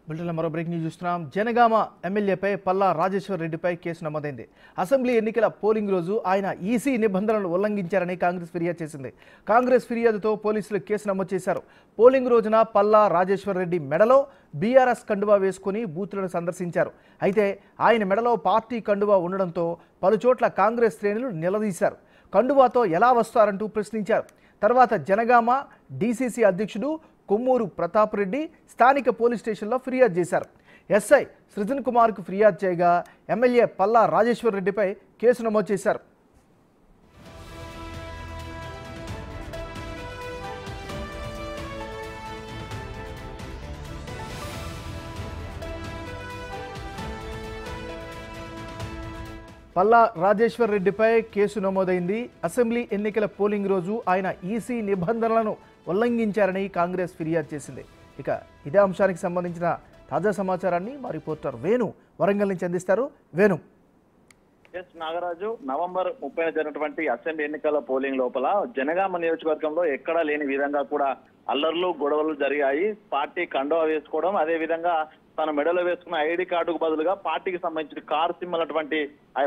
బులెటిన్లో మరో break news చూస్తున్నాం. జనగామ ఎమ్మెల్యేపై పల్లా రాజేశ్వర్ రెడ్డిపై కేసు నమోదైంది. అసెంబ్లీ ఎన్నికల పోలింగ్ రోజు ఆయన ఈసీ నిబంధనలను ఉల్లంఘించారని కాంగ్రెస్ ఫిర్యాదు చేసింది. కాంగ్రెస్ ఫిర్యాదుతో పోలీసులు కేసు నమోదు చేశారు. పోలింగ్ రోజున పల్లా రాజేశ్వర్ రెడ్డి మెడలో బీఆర్ఎస్ కండువా వేసుకుని బూతులను సందర్శించారు. అయితే ఆయన మెడలో పార్టీ కండువా ఉండడంతో పలుచోట్ల కాంగ్రెస్ శ్రేణులు నిలదీశారు. కండువాతో ఎలా వస్తారంటూ ప్రశ్నించారు. తర్వాత జనగామ డీసీసీ అధ్యక్షుడు కొమ్మూరు ప్రతాప్ రెడ్డి స్థానిక పోలీస్ స్టేషన్లో ఫిర్యాదు చేశారు. ఎస్ఐ సృజన్ కుమార్కు ఫిర్యాదు చేయగా ఎమ్మెల్యే పల్లా రాజేశ్వర్ రెడ్డిపై కేసు నమోదు చేశారు. పల్లా రాజేశ్వర్ రెడ్డిపై కేసు నమోదైంది. అసెంబ్లీ ఎన్నికల పోలింగ్ రోజు ఆయన ఈసీ నిబంధనలను ఉల్లంఘించారని కాంగ్రెస్ ఫిర్యాదు చేసింది. ఇక ఇదే అంశానికి సంబంధించిన తాజా సమాచారాన్ని మా రిపోర్టర్ వేణు వరంగల్ నుంచి అందిస్తారు. వేణు. ఎస్ నాగరాజు, నవంబర్ 30న జరిగినటువంటి అసెంబ్లీ ఎన్నికల పోలింగ్ లోపల జనగామ నియోజకవర్గంలో ఎక్కడా లేని విధంగా కూడా అల్లర్లు గొడవలు జరిగాయి. పార్టీ కండువా వేసుకోవడం, అదే విధంగా తన మెడలో వేసుకున్న ఐడి కార్డుకు బదులుగా పార్టీకి సంబంధించిన కారు సిమ్ అన్నటువంటి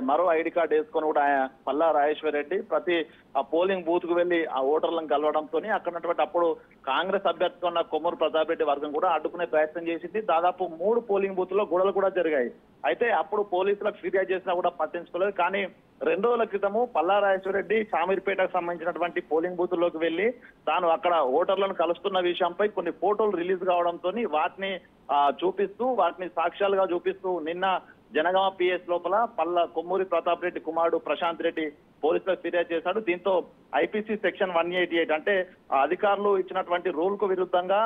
మరో ఐడి కార్డు వేసుకొని కూడా పల్లా రాజేశ్వర్ రెడ్డి ప్రతి ఆ పోలింగ్ బూత్ కు వెళ్లి ఆ ఓటర్లను కలవడంతో అక్కడ ఉన్నటువంటి అప్పుడు కాంగ్రెస్ అభ్యర్థిగా ఉన్న కొమ్మూరు ప్రతాప్ రెడ్డి వర్గం కూడా అడ్డుకునే ప్రయత్నం చేసింది. దాదాపు 3 పోలింగ్ బూత్ లో గొడవలు కూడా జరిగాయి. అయితే అప్పుడు పోలీసులకు ఫిర్యాదు చేసినా కూడా పట్టించుకోలేదు. కానీ 2 రోజుల క్రితము పల్లా రాజేశ్వర్ రెడ్డి షామీర్పేటకు సంబంధించినటువంటి పోలింగ్ బూత్ లోకి వెళ్లి తాను అక్కడ ఓటర్లను కలుస్తున్న విషయంపై కొన్ని ఫోటోలు రిలీజ్ కావడంతో వాటిని చూపిస్తూ వాటిని సాక్ష్యాలుగా చూపిస్తూ నిన్న జనగామ పిఎస్ లోపల కొమ్మూరి ప్రతాప్ రెడ్డి కుమారుడు ప్రశాంత్ రెడ్డి పోలీసులకు ఫిర్యాదు చేశాడు. దీంతో ఐపీసీ సెక్షన్ 188 అంటే అధికారులు ఇచ్చినటువంటి రూల్ కు విరుద్ధంగా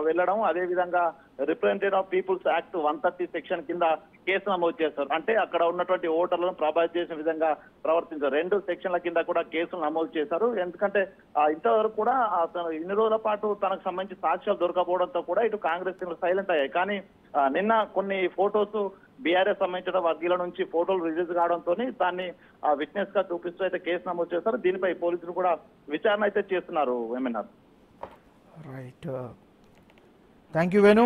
వెళ్లడం, అదే విధంగా representative of people's act 130 section కింద కేసు నమోదు చేస్తారు. అంటే అక్కడ ఉన్నటువంటి ఓటర్లను ప్రభావితం చేసిన విధంగా ప్రవర్తించారు. 2 సెక్షన్ల కింద కూడా కేసులు నమోదు చేశారు. ఎందుకంటే ఇంతవరకు కూడా ఇన్ని రోజుల పాటు తనకు సంబంధించి సాక్ష్యాలు దొరకపోవడంతో కూడా ఇటు కాంగ్రెస్ సైలెంట్ అయ్యాయి. కానీ నిన్న కొన్ని ఫోటోస్ బీఆర్ఎస్ సంబంధించిన వర్గీల నుంచి ఫోటోలు రిలీజ్ కావడంతో దాన్ని విట్నెస్ గా చూపిస్తూ అయితే కేసు నమోదు చేస్తారు. దీనిపై పోలీసులు కూడా విచారణ అయితే చేస్తున్నారు. ఏమన్నారు? Right, thank you Venu.